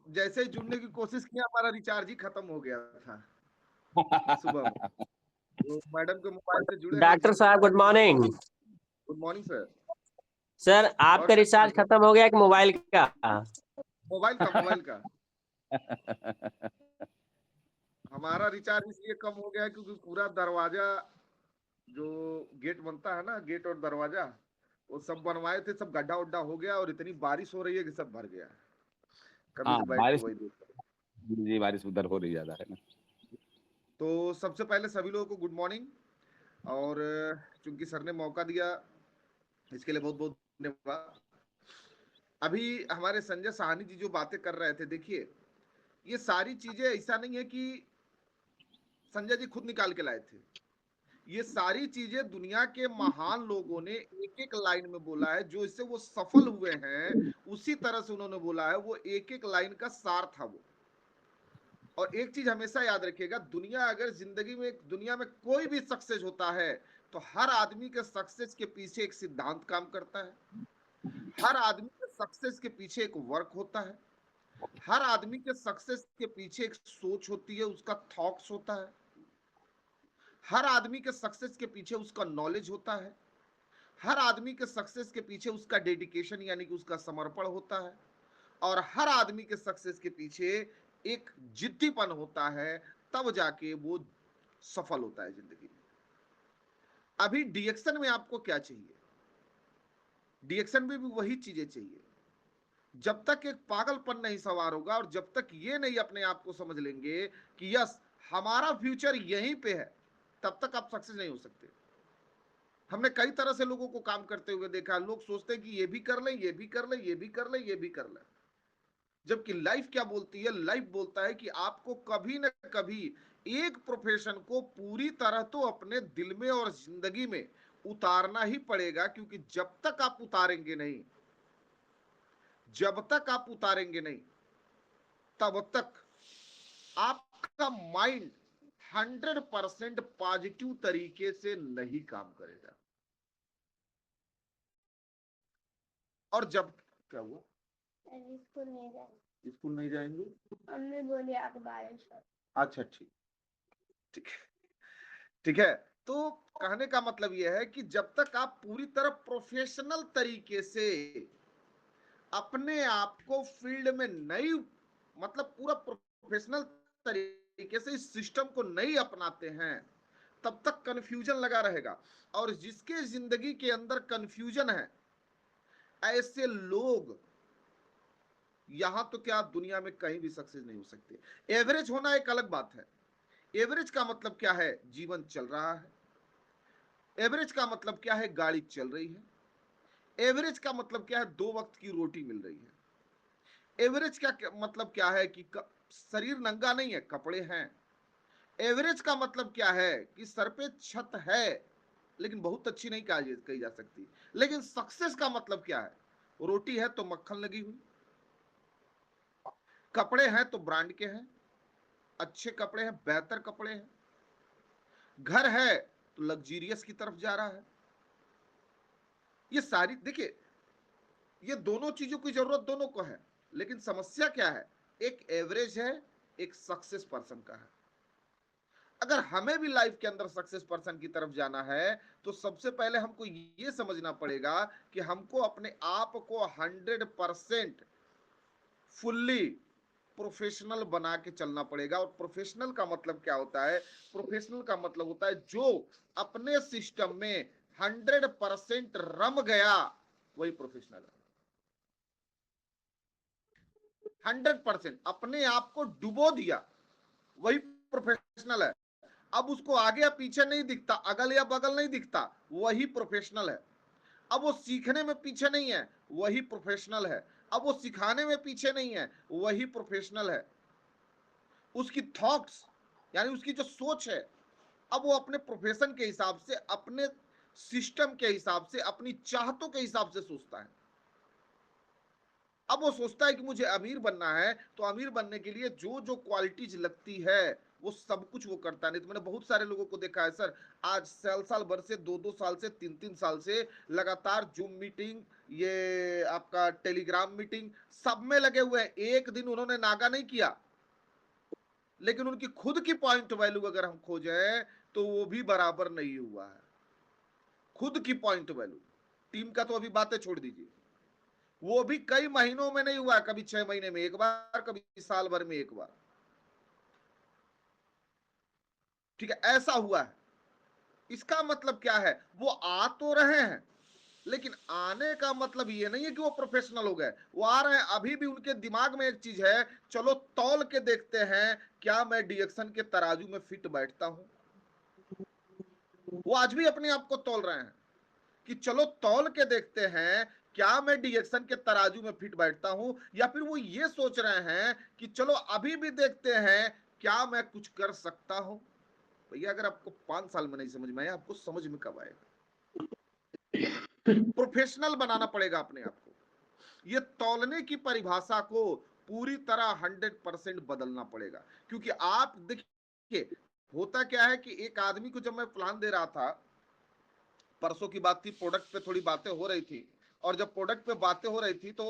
S4: जैसे ही जुड़ने की कोशिश किया, हमारा रिचार्ज ही खत्म हो गया था सुबह में। तो मैडम के मोबाइल से जुड़े हैं,
S1: डॉक्टर
S4: जिनसे
S1: साहब good morning.
S4: Good morning sir.
S1: Sir
S4: और
S1: आपका रिचार्ज
S4: सर,
S1: खत्म हो गया कि मोबाइल का?
S4: मोबाइल का हमारा रिचार्ज इसलिए कम हो गया है क्योंकि पूरा दरवाजा, जो गेट बनता है ना, गेट और दरवाजा, वो सब बनवाए थे, सब गड्ढा उड्ढा हो गया, और इतनी बारिश हो रही है कि सब भर गया। कभी
S2: हाँ
S4: से बैठ के
S2: बारिश,
S4: वही देख।
S2: जी बारिश उधर हो रही ज्यादा है ना।
S4: तो सबसे पहले सभी लोगों को गुड मॉर्निंग। और चूंकि सर ने मौका दिया, इसके लिए बहुत बहुत धन्यवाद। अभी हमारे संजय साहनी जी जो बातें कर रहे थे, देखिए ये सारी चीजें ऐसा नहीं है कि संजय जी खुद निकाल के लाए थे। ये सारी चीजें दुनिया के महान लोगों ने एक एक लाइन में बोला है, जो इससे वो सफल हुए हैं उसी तरह से उन्होंने बोला है, वो एक एक लाइन का सार था वो। और एक चीज हमेशा याद रखिएगा, दुनिया अगर जिंदगी में दुनिया में कोई भी सक्सेस होता है तो हर आदमी के सक्सेस के पीछे एक सिद्धांत काम करता है, हर आदमी के सक्सेस के पीछे एक वर्क होता है, हर आदमी के सक्सेस के पीछे एक सोच होती है, उसका थॉट्स होता है, हर आदमी के सक्सेस के पीछे उसका नॉलेज होता है, हर आदमी के सक्सेस के पीछे उसका डेडिकेशन यानी कि उसका समर्पण होता है, और हर आदमी के सक्सेस के पीछे एक जिद्दीपन होता है, तब जाके वो सफल होता है जिंदगी में। अभी डीएक्शन में आपको क्या चाहिए? डीएक्शन में भी वही चीजें चाहिए। जब तक एक पागलपन नहीं सवार होगा और जब तक ये नहीं अपने आप को समझ लेंगे कि यस हमारा फ्यूचर यहीं पे है, तब तक आप सक्सेस नहीं हो सकते। हमने कई तरह से लोगों को काम करते हुए देखा, लोग सोचते हैं कि ये भी कर लें, ये भी कर लें, ये भी कर लें, ये भी कर लें, जबकि लाइफ क्या बोलती है? लाइफ बोलता है कि आपको कभी न कभी एक प्रोफेशन को पूरी तरह तो अपने दिल में और जिंदगी में उतारना ही पड़ेगा, क्योंकि जब तक आप उतारेंगे नहीं, जब तक आप उतारेंगे नहीं, तब तक आपका माइंड 100% पॉजिटिव तरीके से नहीं काम करेगा। और जब क्या हुआ? स्कूल नहीं जाएंगे?
S3: हमने बोली अखबार।
S4: अच्छा ठीक ठीक ठीक है। तो कहने का मतलब यह है कि जब तक आप पूरी तरह प्रोफेशनल तरीके से अपने आप को फील्ड में नहीं, मतलब पूरा प्रोफेशनल तरीके से इस सिस्टम को नहीं अपनाते हैं, तब तक कंफ्यूजन लगा रहेगा। और जिसके जिंदगी के अंदर कंफ्यूजन है, ऐसे लोग यहां तो क्या दुनिया में कहीं भी सक्सेस नहीं हो सकते। एवरेज होना एक अलग बात है। एवरेज का मतलब क्या है? जीवन चल रहा है। एवरेज का मतलब क्या है? गाड़ी चल रही है। एवरेज का मतलब क्या है? 2 वक्त की रोटी मिल रही है। एवरेज का मतलब क्या है? कि शरीर नंगा नहीं है, कपड़े हैं। एवरेज का मतलब क्या है? कि सर पे छत है लेकिन बहुत अच्छी नहीं कही जा सकती। लेकिन सक्सेस का मतलब क्या है? रोटी है तो मक्खन लगी हुई, कपड़े हैं तो ब्रांड के हैं, अच्छे कपड़े हैं, बेहतर कपड़े हैं, घर है तो लग्जीरियस की तरफ जा रहा है। ये सारी देखिए, ये दोनों चीजों की जरूरत दोनों को है, लेकिन समस्या क्या है? एक एवरेज है, एक सक्सेस पर्सन का है। अगर हमें भी लाइफ के अंदर सक्सेस पर्सन की तरफ जाना है तो सबसे पहले हमको ये समझना पड़ेगा कि हमको अपने आप को 100% फुल्ली प्रोफेशनल बना के चलना पड़ेगा। और प्रोफेशनल का मतलब क्या होता है? प्रोफेशनल का मतलब होता है जो अपने सिस्टम में 100% रम गया, वही प्रोफेशनल है। 100% अपने आप को डुबो दिया, वही प्रोफेशनल है। अब उसको आगे या पीछे नहीं दिखता, अगल या बगल नहीं दिखता, वही प्रोफेशनल है। अब वो सीखने में पीछे नहीं है, वही प्रोफेशनल है। अब वो सिखाने में पीछे नहीं है, वही प्रोफेशनल है। उसकी थॉट्स यानी उसकी जो सोच है, अब वो अपने प्रोफेशन के हिसाब से, अपने सिस्टम के हिसाब से, अपनी चाहतों के हिसाब से सोचता है। अब वो सोचता है कि मुझे अमीर बनना है, तो अमीर बनने के लिए जो जो क्वालिटीज लगती है वो सब कुछ वो करता है। नहीं तो मैंने बहुत सारे लोगों को देखा है सर, आज साल भर से, 2 साल से, 3 साल से लगातार जूम मीटिंग, ये आपका टेलीग्राम मीटिंग, सब में लगे हुए हैं। एक दिन उन्होंने नागा नहीं किया, लेकिन उनकी खुद की पॉइंट वैल्यू अगर हम खोजें तो वो भी बराबर नहीं हुआ है। खुद की पॉइंट वैल्यू, टीम का तो अभी बातें छोड़ दीजिए, वो भी कई महीनों में नहीं हुआ, कभी 6 महीने में एक बार, कभी साल भर में एक बार। ठीक है, ऐसा हुआ है। इसका मतलब क्या है? वो आ तो रहे हैं, लेकिन आने का मतलब ये नहीं है कि वो प्रोफेशनल हो गए। वो आ रहे हैं, अभी भी उनके दिमाग में एक चीज है, चलो तौल के देखते हैं क्या मैं डीएक्शन के तराजू में फिट बैठता हूं। वो आज भी अपने आप को तौल रहे हैं कि चलो तौल के देखते हैं क्या मैं डीएक्शन के तराजू में फिट बैठता हूं, या फिर वो ये सोच रहे हैं कि चलो अभी भी देखते हैं क्या मैं कुछ कर सकता हूं। भैया अगर आपको 5 साल में नहीं समझ में आया, आपको समझ में कब आएगा? प्रोफेशनल बनाना पड़ेगा अपने आप को। ये तौलने की परिभाषा को पूरी तरह 100% बदलना पड़ेगा। क्योंकि आप देखिए होता क्या है कि एक आदमी को जब मैं प्लान दे रहा था, परसों की बात थी, प्रोडक्ट पे थोड़ी बातें हो रही थी, और जब प्रोडक्ट पे बातें हो रही थी तो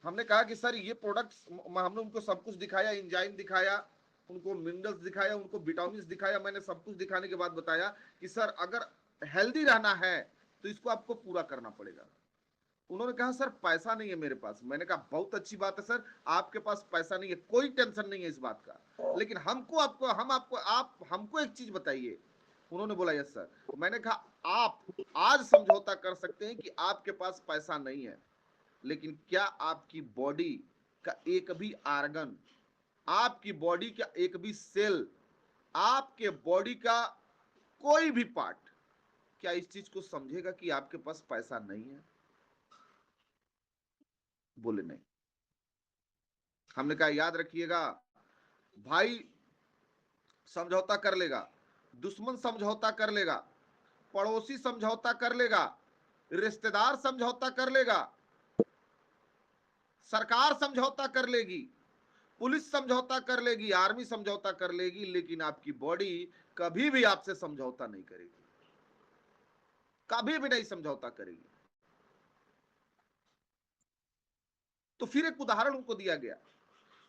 S4: हमने कहा कि सर ये प्रोडक्ट्स, हमने उनको सब कुछ दिखाया, एंजाइम दिखाया, उनको मिनरल्स दिखाया, उनको विटामिन्स दिखाया, मैंने सब कुछ दिखाने के बाद बताया कि सर अगर हेल्दी रहना है तो इसको आपको पूरा करना पड़ेगा। उन्होंने कहा सर पैसा नहीं है मेरे पास। मैंने कहा बहुत अच्छी बात है सर, आपके पास पैसा नहीं है, कोई टेंशन नहीं है इस बात का, लेकिन आप हमको एक चीज बताइए। उन्होंने बोला यस सर। मैंने कहा आप आज समझौता कर सकते हैं कि आपके पास पैसा नहीं है, लेकिन क्या आपकी बॉडी का एक भी आर्गन, आपकी बॉडी का एक भी सेल, आपके बॉडी का कोई भी पार्ट क्या इस चीज को समझेगा कि आपके पास पैसा नहीं है? बोले नहीं। हमने कहा याद रखिएगा भाई, समझौता कर लेगा, दुश्मन समझौता कर लेगा, पड़ोसी समझौता कर लेगा, रिश्तेदार समझौता कर लेगा, सरकार समझौता कर लेगी, पुलिस समझौता कर लेगी, आर्मी समझौता कर लेगी, लेकिन आपकी बॉडी कभी भी आपसे समझौता नहीं करेगी, कभी भी नहीं समझौता करेगी। तो फिर एक उदाहरण उनको दिया गया।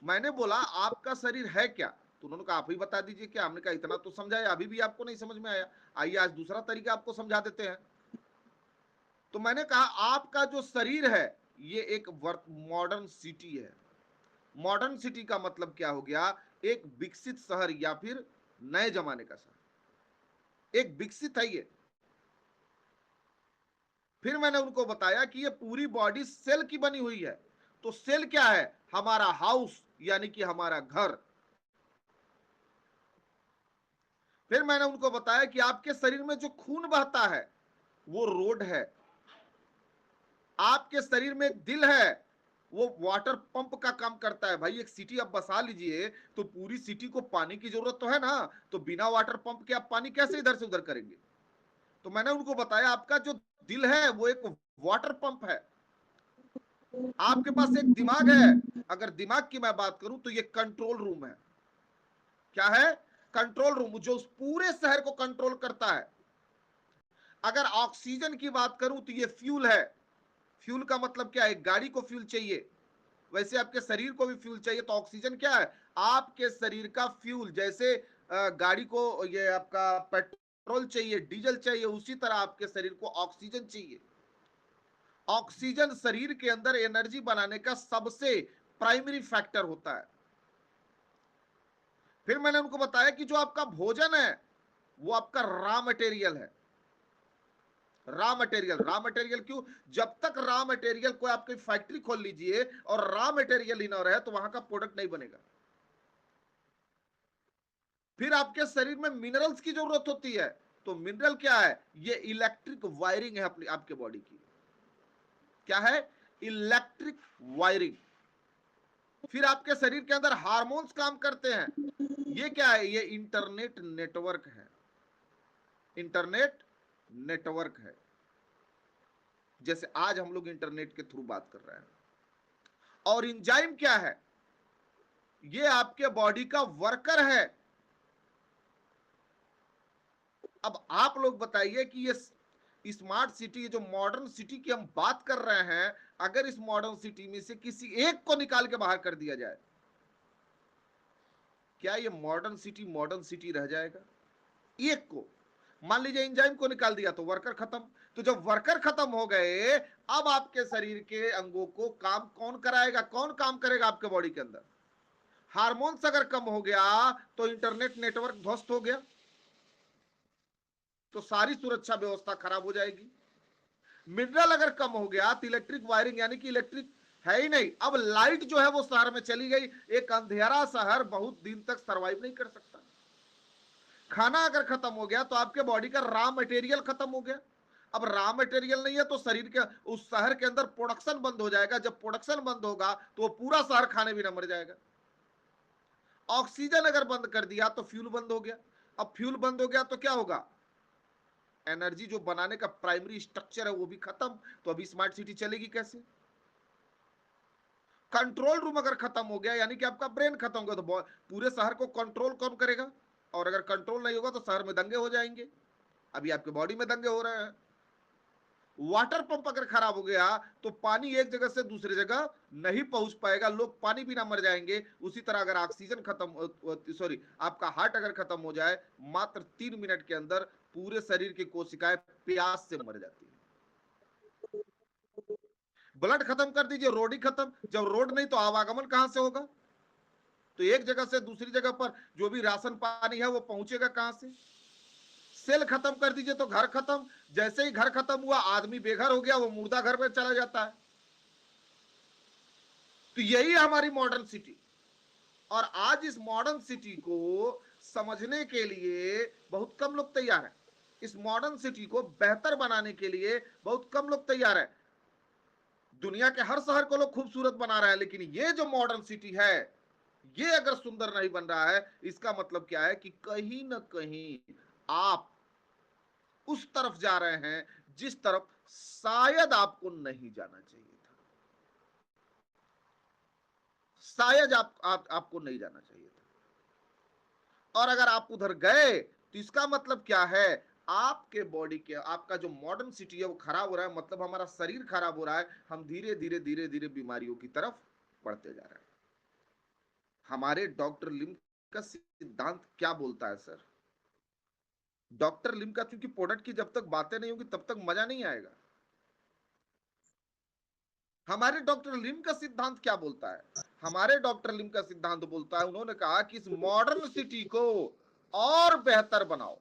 S4: मैंने बोला आपका शरीर है क्या? तो उन्होंने कहा आप ही बता दीजिए क्या। हमने कहा इतना तो समझाया, अभी भी आपको नहीं समझ में आया, आइए आज दूसरा तरीका आपको समझा देते हैं। तो मैंने कहा आपका जो शरीर है ये एक मॉडर्न सिटी है। मॉडर्न सिटी का मतलब क्या हो गया? एक विकसित शहर या फिर नए जमाने का शहर, एक विकसित है ये। फिर मैंने उनको बताया कि ये पूरी बॉडी सेल की बनी हुई है। तो सेल क्या है? हमारा हाउस, यानी कि हमारा घर। फिर मैंने उनको बताया कि आपके शरीर में जो खून बहता है वो रोड है, आपके शरीर में एक दिल है, वो वाटर पंप का काम करता है। भाई एक सिटी आप बसा लीजिए तो पूरी सिटी को पानी की जरूरत तो है ना, तो बिना वाटर पंप के आप पानी कैसे इधर से उधर करेंगे? तो मैंने उनको बताया आपका जो दिल है वो एक वाटर पंप है, आपके पास एक दिमाग है। अगर दिमाग की मैं बात करूं तो ये कंट्रोल रूम है। क्या है? कंट्रोल रूम, जो उस पूरे शहर को कंट्रोल करता है। अगर ऑक्सीजन की बात करूं तो ये फ्यूल है। फ्यूल का मतलब क्या है? एक गाड़ी को फ्यूल चाहिए, वैसे आपके शरीर को भी फ्यूल चाहिए। तो ऑक्सीजन क्या है? आपके शरीर का फ्यूल। जैसे गाड़ी को ये आपका पेट्रोल चाहिए, डीजल चाहिए, उसी तरह आपके शरीर को ऑक्सीजन चाहिए। ऑक्सीजन शरीर के अंदर एनर्जी बनाने का सबसे प्राइमरी फैक्टर होता है। फिर मैंने उनको बताया कि जो आपका भोजन है वो आपका रॉ मटेरियल है। रॉ मटेरियल क्यों? जब तक रॉ मटेरियल कोई आपकी फैक्ट्री खोल लीजिए और रॉ मटेरियल ही ना रहे तो वहां का प्रोडक्ट नहीं बनेगा। फिर आपके शरीर में मिनरल्स की जरूरत होती है। तो मिनरल क्या है? ये इलेक्ट्रिक वायरिंग है अपनी आपके बॉडी की। क्या है? Electric wiring. फिर आपके शरीर के अंदर हार्मोन्स काम करते हैं। ये क्या है? ये इंटरनेट नेटवर्क है। इंटरनेट नेटवर्क है, जैसे आज हम लोग इंटरनेट के थ्रू बात कर रहे हैं। और एंजाइम क्या है? ये आपके बॉडी का वर्कर है। अब आप लोग बताइए कि ये स्मार्ट सिटी, जो मॉडर्न सिटी की हम बात कर रहे हैं, अगर इस मॉडर्न सिटी में से किसी एक को निकाल के बाहर कर दिया जाए, क्या ये मॉडर्न सिटी रह जाएगा? एक को मान लीजिए एंजाइम को निकाल दिया तो वर्कर खत्म। तो जब वर्कर खत्म हो गए, अब आपके शरीर के अंगों को काम कौन कराएगा? कौन काम करेगा आपके बॉडी के अंदर? हार्मोन्स अगर कम हो गया तो इंटरनेट नेटवर्क ध्वस्त हो गया, तो सारी सुरक्षा व्यवस्था खराब हो जाएगी। मिनरल अगर कम हो गया तो इलेक्ट्रिक वायरिंग, यानी कि इलेक्ट्रिक है ही नहीं। अब लाइट जो है वो शहर में चली गई, एक अंधेरा शहर बहुत दिन तक सरवाइव नहीं कर सकता। खाना अगर खत्म हो गया तो आपके बॉडी का रॉ मटेरियल खत्म हो गया। अब रॉ मटेरियल नहीं है तो शरीर के उस शहर के अंदर प्रोडक्शन बंद हो जाएगा। जब प्रोडक्शन बंद होगा तो पूरा शहर खाने बिना मर जाएगा। ऑक्सीजन अगर बंद कर दिया तो फ्यूल बंद हो गया। अब फ्यूल बंद हो गया तो क्या होगा, एनर्जी जो बनाने का प्राइमरी स्ट्रक्चर है वो भी खत्म, तो अभी स्मार्ट सिटी चलेगी कैसे। कंट्रोल रूम अगर खत्म हो गया यानी कि आपका ब्रेन खत्म हो गया, तो पूरे शहर को कंट्रोल कौन करेगा, और अगर कंट्रोल नहीं होगा तो शहर में दंगे हो जाएंगे, अभी आपके बॉडी में दंगे हो रहे हैं। वाटर पंप अगर खराब हो गया तो पानी एक जगह से दूसरी जगह नहीं पहुंच पाएगा, लोग पानी बिना मर जाएंगे। उसी तरह अगर ऑक्सीजन खत्म, सॉरी, आपका हार्ट अगर खत्म हो जाए, मात्र 3 मिनट के अंदर पूरे शरीर की कोशिकाएं प्यास से मर जाती है। ब्लड खत्म कर दीजिए, रोड ही खत्म, जब रोड नहीं तो आवागमन कहां से होगा, तो एक जगह से दूसरी जगह पर जो भी राशन पानी है वो पहुंचेगा कहां से। सेल खत्म कर दीजिए तो घर खत्म, जैसे ही घर खत्म हुआ आदमी बेघर हो गया, वो मुर्दा घर में चला जाता है। तो यही है हमारी मॉडर्न सिटी, और आज इस मॉडर्न सिटी को समझने के लिए बहुत कम लोग तैयार हैं, इस मॉडर्न सिटी को बेहतर बनाने के लिए बहुत कम लोग तैयार हैं। दुनिया के हर शहर को लोग खूबसूरत बना रहे हैं, लेकिन ये जो मॉडर्न सिटी है ये अगर सुंदर नहीं बन रहा है, इसका मतलब क्या है कि कहीं ना कहीं आप उस तरफ जा रहे हैं जिस तरफ शायद आपको नहीं जाना चाहिए था, शायद आपको नहीं जाना चाहिए था। और अगर आप उधर गए तो इसका मतलब क्या है, आपके बॉडी के, आपका जो मॉडर्न सिटी है वो खराब हो रहा है, मतलब हमारा शरीर खराब हो रहा है, हम धीरे धीरे धीरे धीरे बीमारियों की तरफ बढ़ते जा रहे हैं। हमारे डॉक्टर लिम का सिद्धांत क्या बोलता है सर, डॉक्टर लिम का, क्योंकि प्रोडक्ट की जब तक बातें नहीं होगी तब तक मजा नहीं आएगा। हमारे डॉक्टर लिम का सिद्धांत क्या बोलता है, हमारे डॉक्टर लिम का सिद्धांत बोलता है, उन्होंने कहा कि इस मॉडर्न सिटी को और बेहतर बनाओ,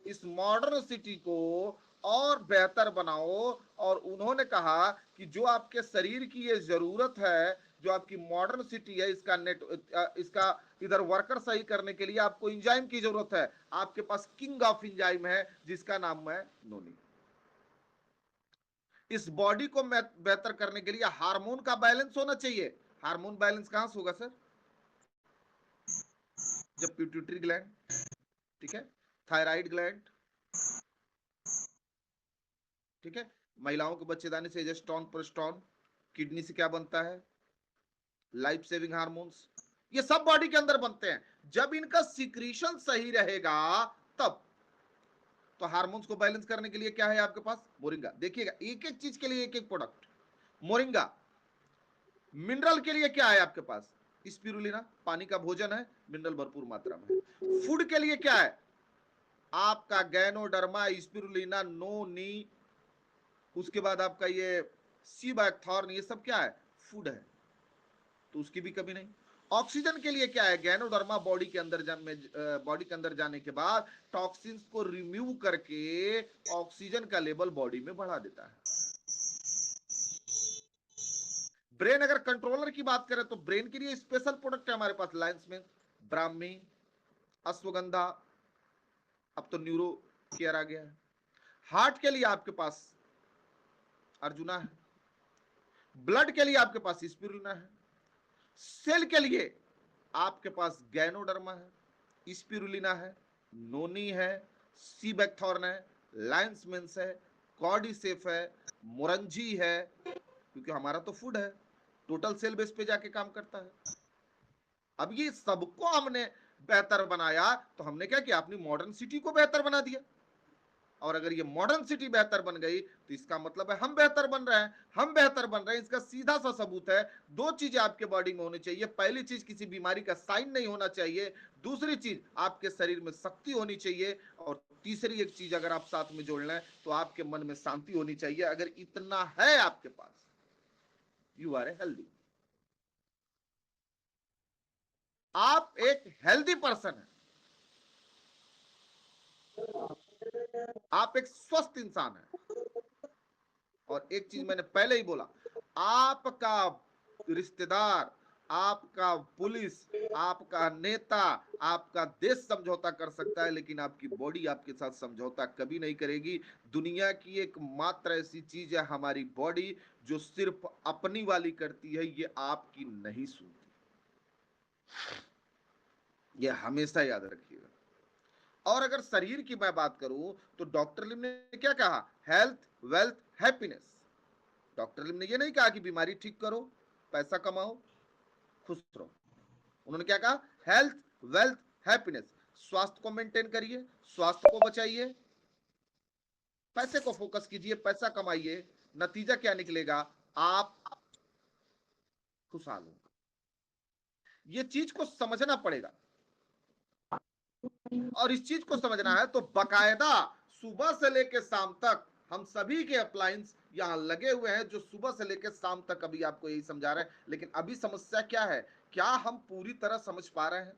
S4: इस मॉडर्न सिटी को और बेहतर बनाओ। और उन्होंने कहा कि जो आपके शरीर की ये जरूरत है, जो आपकी मॉडर्न सिटी है, इसका इधर वर्कर सही करने के लिए आपको इंजाइम की जरूरत है। आपके पास किंग ऑफ इंजाइम है जिसका नाम है नोनी। इस बॉडी को बेहतर करने के लिए हार्मोन का बैलेंस होना चाहिए। हार्मोन बैलेंस कहां से होगा सर, जब पिट्यूटरी ग्लैंड, ठीक है, थायराइड ग्लैंड, ठीक है, महिलाओं के बच्चेदानी से एजेस्ट्रॉन, प्रोस्टॉन, किडनी से क्या बनता है, लाइफ सेविंग हार्मोन्स, ये सब बॉडी के अंदर बनते हैं। जब इनका सिक्रीशन सही रहेगा तब, तो हार्मोन्स को बैलेंस करने के लिए क्या है आपके पास, मोरिंगा। देखिएगा एक एक चीज के लिए एक एक प्रोडक्ट, मोरिंगा। मिनरल के लिए क्या है आपके पास, स्पिरुलिना, पानी का भोजन है, मिनरल भरपूर मात्रा में है। फूड के लिए क्या है आपका, गैनोडर्मा, स्पिरुलिना, नोनी, उसके बाद आपका ये सी बैकथॉर्न, ये सब क्या है, फूड है, तो उसकी भी कमी नहीं। ऑक्सीजन के लिए क्या है, गैनोडर्मा बॉडी के अंदर जाने के बाद टॉक्सिन्स को रिमूव करके ऑक्सीजन का लेवल बॉडी में बढ़ा देता है। ब्रेन अगर कंट्रोलर की बात करें तो ब्रेन के लिए स्पेशल प्रोडक्ट है हमारे पास, लायंस में ब्राह्मी, अश्वगंधा, अब तो न्यूरो केयर आ गया है। हार्ट के लिए आपके पास अर्जुना है, ब्लड के लिए आपके पास स्पिरुलिना है, सेल के लिए आपके पास गैनोडर्मा है, स्पिरुलिना है, नोनी है, सी बैकथॉर्न है, लायंसमेंस है, कॉर्डिसेफ है, मोरंजी है, क्योंकि हमारा तो फूड है, टोटल सेल बेस पे जाके काम करता है। अब ये सबको हमने बेहतर बनाया तो हमने क्या किया, अपनी मॉडर्न सिटी को बेहतर बना दिया। और अगर ये मॉडर्न सिटी बेहतर बन गई तो इसका मतलब है हम बेहतर बन रहे हैं, हम बेहतर बन रहे हैं। इसका सीधा सा सबूत है, दो चीजें आपके बॉडी में होनी चाहिए। पहली चीज, किसी बीमारी का साइन नहीं होना चाहिए। दूसरी चीज, आपके शरीर में शक्ति होनी चाहिए। और तीसरी एक चीज अगर आप साथ में जोड़ लें तो आपके मन में शांति होनी चाहिए। अगर इतना है आपके पास, यू आर ए हेल्दी, आप एक हेल्दी पर्सन है, आप एक स्वस्थ इंसान है। और एक चीज मैंने पहले ही बोला, आपका रिश्तेदार, आपका पुलिस, आपका नेता, आपका देश समझौता कर सकता है, लेकिन आपकी बॉडी आपके साथ समझौता कभी नहीं करेगी। दुनिया की एक मात्र ऐसी चीज है हमारी बॉडी, जो सिर्फ अपनी वाली करती है, ये आपकी नहीं सुनती। ये हमेशा याद रखिएगा। और अगर शरीर की मैं बात करूं तो डॉक्टर लिम ने क्या कहा, हेल्थ वेल्थ हैप्पीनेस। डॉक्टर लिम ने ये नहीं कहा कि बीमारी ठीक करो, पैसा कमाओ, खुश रहो। उन्होंने क्या कहा, हेल्थ वेल्थ हैप्पीनेस। स्वास्थ्य को मेंटेन करिए, स्वास्थ्य को बचाइए, पैसे को फोकस कीजिए, पैसा कमाइए, नतीजा क्या निकलेगा, आप खुशहाल होंगे। ये चीज को समझना पड़ेगा, और इस चीज को समझना है तो बकायदा सुबह से लेकर शाम तक हम सभी के अप्लायंस यहां लगे हुए हैं, जो सुबह से लेकर शाम तक अभी आपको यही समझा रहे हैं। लेकिन अभी समस्या क्या है, क्या हम पूरी तरह समझ पा रहे हैं,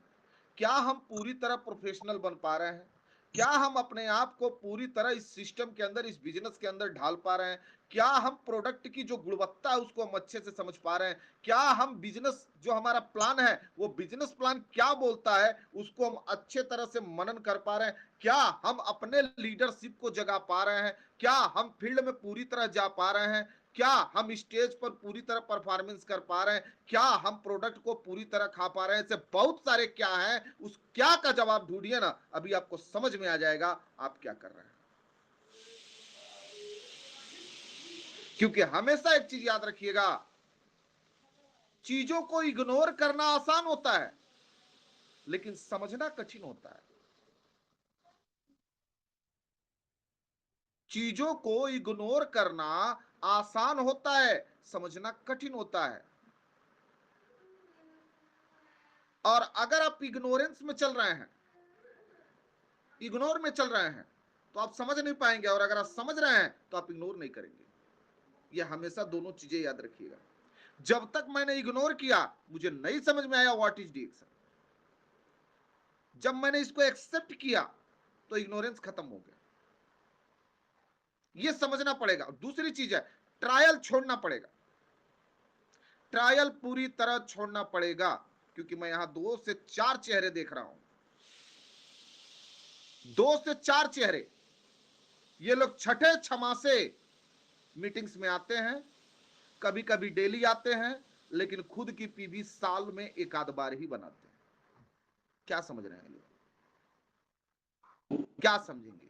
S4: क्या हम पूरी तरह प्रोफेशनल बन पा रहे हैं, क्या हम अपने आप को पूरी तरह इस सिस्टम के अंदर, इस बिजनेस के अंदर ढाल पा रहे हैं, क्या हम प्रोडक्ट की जो गुणवत्ता है उसको हम अच्छे से समझ पा रहे हैं, क्या हम बिजनेस जो हमारा प्लान है वो बिजनेस प्लान क्या बोलता है उसको हम अच्छे तरह से मनन कर पा रहे हैं, क्या हम अपने लीडरशिप को जगा पा रहे हैं, क्या हम फील्ड में पूरी तरह जा पा रहे हैं, क्या हम स्टेज पर पूरी तरह परफॉर्मेंस कर पा रहे हैं, क्या हम प्रोडक्ट को पूरी तरह खा पा रहे हैं। ऐसे बहुत सारे क्या है, उस क्या का जवाब ढूंढिए ना, अभी आपको समझ में आ जाएगा आप क्या कर रहे हैं। क्योंकि हमेशा एक चीज याद रखिएगा, चीजों को इग्नोर करना आसान होता है लेकिन समझना कठिन होता है। चीजों को इग्नोर करना आसान होता है, समझना कठिन होता है। और अगर आप इग्नोरेंस में चल रहे हैं, इग्नोर में चल रहे हैं, तो आप समझ नहीं पाएंगे, और अगर आप समझ रहे हैं तो आप इग्नोर नहीं करेंगे। यह हमेशा दोनों चीजें याद रखिएगा। जब तक मैंने इग्नोर किया मुझे नहीं समझ में आया व्हाट इज डिएक्शन, जब मैंने इसको एक्सेप्ट किया तो इग्नोरेंस खत्म हो गया। यह समझना पड़ेगा। दूसरी चीज है, ट्रायल छोड़ना पड़ेगा, ट्रायल पूरी तरह छोड़ना पड़ेगा। क्योंकि मैं यहां 2 से 4 चेहरे देख रहा हूं, 2 से 4 चेहरे, ये लोग छठे छमासे मीटिंग्स में आते हैं, कभी कभी डेली आते हैं, लेकिन खुद की पीवी साल में एक आध बार ही बनाते हैं। क्या समझ रहे हैं लोग, क्या समझेंगे?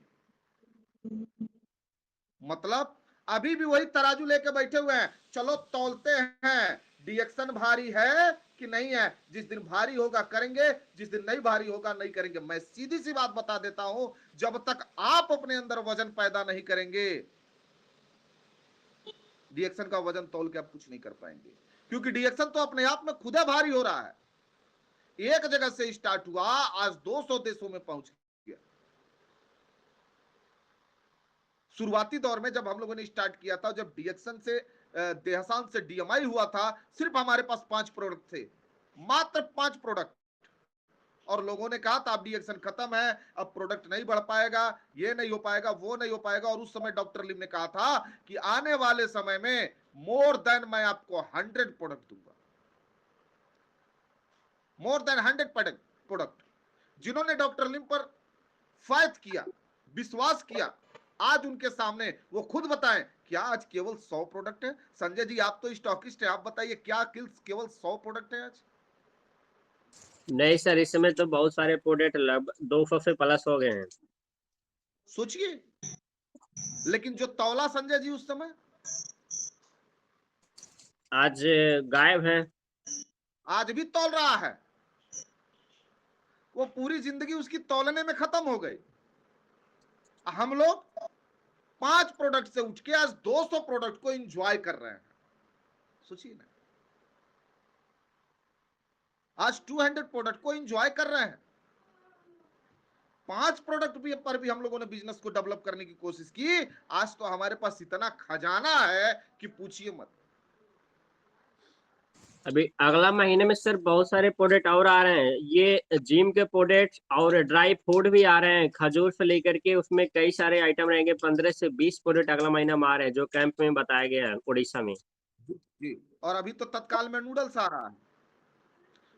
S4: मतलब अभी भी वही तराजू लेके बैठे हुए हैं, चलो तौलते हैं, डिएक्शन भारी है कि नहीं है, जिस दिन भारी होगा करेंगे, जिस दिन नहीं भारी होगा नहीं करेंगे। मैं सीधी सी बात बता देता हूं, जब तक आप अपने अंदर वजन पैदा नहीं करेंगे, डिएक्शन का वजन तौल के आप कुछ नहीं कर पाएंगे। क्योंकि डिएक्शन तो अपने आप में खुद भारी हो रहा है। एक जगह से स्टार्ट हुआ, आज 200 देशों में पहुंच गया। शुरुआती दौर में जब हम लोगों ने स्टार्ट किया था, जब डिएक्शन से देहसान से डीएमआई हुआ था, सिर्फ हमारे पास 5 प्रोडक्ट थे, मात्र 5 प्रोडक्ट। और लोगों ने कहा था अब डिएक्शन खत्म है, अब प्रोडक्ट नहीं बढ़ पाएगा, ये नहीं हो पाएगा, वो नहीं हो पाएगा। और उस समय डॉक्टर लिम ने कहा था कि आने वाले समय में मोर देन मैं आपको 100 प्रोडक्ट दूंगा, मोर देन 100 प्रोडक्ट। जिन्होंने डॉक्टर लिम पर फायद किया, विश्वास किया, आज उनके सामने वो खुद बताएं क्या आज केवल 100 प्रोडक्ट है। संजय जी आप तो स्टॉकिस्ट है, आप बताइए क्या केवल 100 प्रोडक्ट है आज?
S1: नहीं सर, इस समय तो बहुत सारे प्रोडक्ट लगभग 200 से प्लस हो गए हैं।
S4: सोचिए, लेकिन जो तौला संजय जी उस समय,
S1: आज गायब है।
S4: आज भी तौल रहा है, वो पूरी जिंदगी उसकी तौलने में खत्म हो गई। हम लोग 5 प्रोडक्ट से उठ के आज 200 प्रोडक्ट को एंजॉय कर रहे हैं। सोचिए ना, आज 200 प्रोडक्ट को एंजॉय कर रहे हैं। 5 प्रोडक्ट भी पर भी हम लोगों ने बिजनेस को डेवलप करने की कोशिश की। आज तो हमारे पास इतना खजाना है कि पूछिए मत।
S1: अभी अगला महीने में सर बहुत सारे प्रोडक्ट और आ रहे हैं, ये जिम के प्रोडक्ट और ड्राई फ्रूट भी आ रहे हैं, खजूर से लेकर के उसमें कई सारे आइटम रहेंगे। 15 से 20 प्रोडक्ट अगला महीना में आ रहे हैं, जो कैंप में बताया गया है उड़ीसा में
S4: जी। और अभी तो तत्काल में नूडल्स आ रहा है।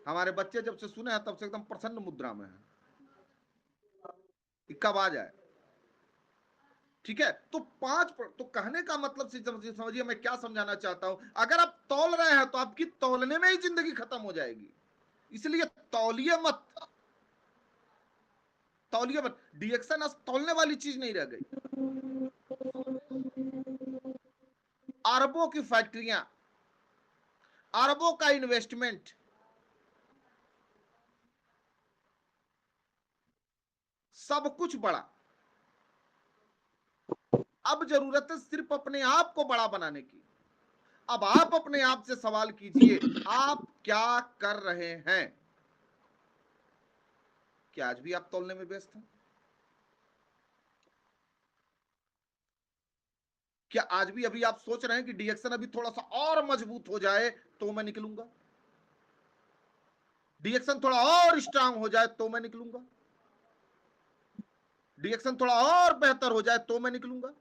S4: हमारे बच्चे जब से सुने हैं तब से एकदम प्रसन्न मुद्रा में है कि कब आ जाए। ठीक है, तो 5 तो कहने का मतलब समझिए मैं क्या समझाना चाहता हूं। अगर आप तौल रहे हैं तो आपकी तौलने में ही जिंदगी खत्म हो जाएगी, इसलिए तौलिए मत। तौलिया बन, डीएक्शन अब तौलने वाली चीज नहीं रह गई। अरबों की फैक्ट्रियां, अरबों का इन्वेस्टमेंट, सब कुछ बड़ा। अब जरूरत है सिर्फ अपने आप को बड़ा बनाने की। अब आप अपने आप से सवाल कीजिए, आप क्या कर रहे हैं? क्या आज भी आप तौलने में व्यस्त हैं? क्या आज भी अभी आप सोच रहे हैं कि डीएक्शन अभी थोड़ा सा और मजबूत हो जाए तो मैं निकलूंगा, डीएक्शन थोड़ा और स्ट्रांग हो जाए तो मैं निकलूंगा, डीएक्शन थोड़ा और बेहतर हो जाए तो मैं निकलूंगा?